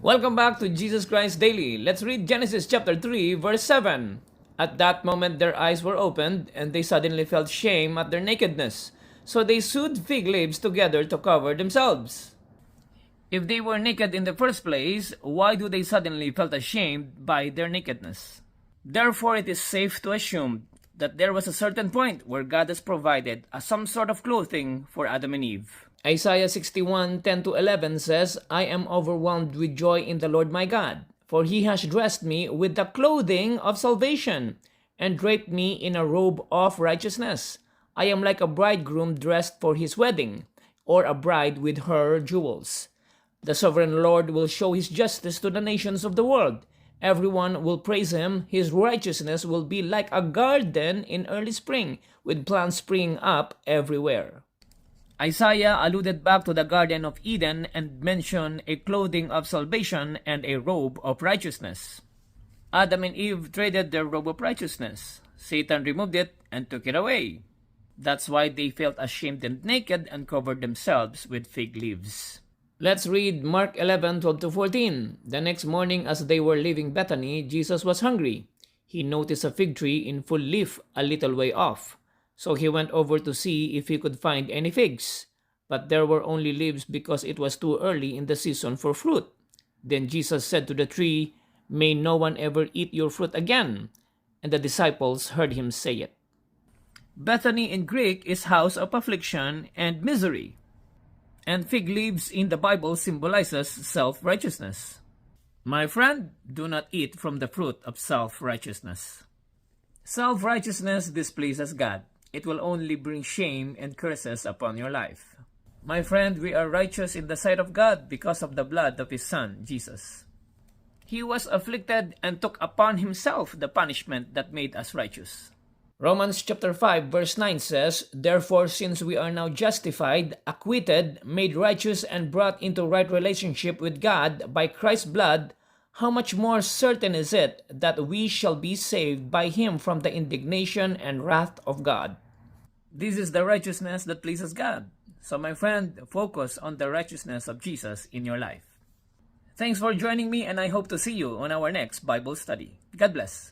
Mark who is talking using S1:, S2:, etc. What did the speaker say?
S1: Welcome back to Jesus Christ Daily. Let's read Genesis chapter 3, verse 7. At that moment their eyes were opened, and they suddenly felt shame at their nakedness. So they sewed fig leaves together to cover themselves. If they were naked in the first place, why do they suddenly felt ashamed by their nakedness? Therefore, it is safe to assume that there was a certain point where God has provided some sort of clothing for Adam and Eve. Isaiah 61:10-11 says, I am overwhelmed with joy in the Lord my God, for he has dressed me with the clothing of salvation, and draped me in a robe of righteousness. I am like a bridegroom dressed for his wedding, or a bride with her jewels. The sovereign Lord will show his justice to the nations of the world. Everyone will praise him. His righteousness will be like a garden in early spring, with plants springing up everywhere. Isaiah alluded back to the Garden of Eden and mentioned a clothing of salvation and a robe of righteousness. Adam and Eve traded their robe of righteousness. Satan removed it and took it away. That's why they felt ashamed and naked and covered themselves with fig leaves. Let's read Mark 11:12-14. The next morning as they were leaving Bethany, Jesus was hungry. He noticed a fig tree in full leaf a little way off. So he went over to see if he could find any figs. But there were only leaves because it was too early in the season for fruit. Then Jesus said to the tree, May no one ever eat your fruit again. And the disciples heard him say it. Bethany in Greek is house of affliction and misery. And fig leaves in the Bible symbolizes self-righteousness. My friend, do not eat from the fruit of self-righteousness. Self-righteousness displeases God. It will only bring shame and curses upon your life. My friend, we are righteous in the sight of God because of the blood of His Son, Jesus. He was afflicted and took upon Himself the punishment that made us righteous. Romans chapter 5 verse 9 says, Therefore, since we are now justified, acquitted, made righteous, and brought into right relationship with God by Christ's blood, how much more certain is it that we shall be saved by him from the indignation and wrath of God. This is the righteousness that pleases God. So my friend, focus on the righteousness of Jesus in your life. Thanks for joining me, and I hope to see you on our next Bible study. God bless.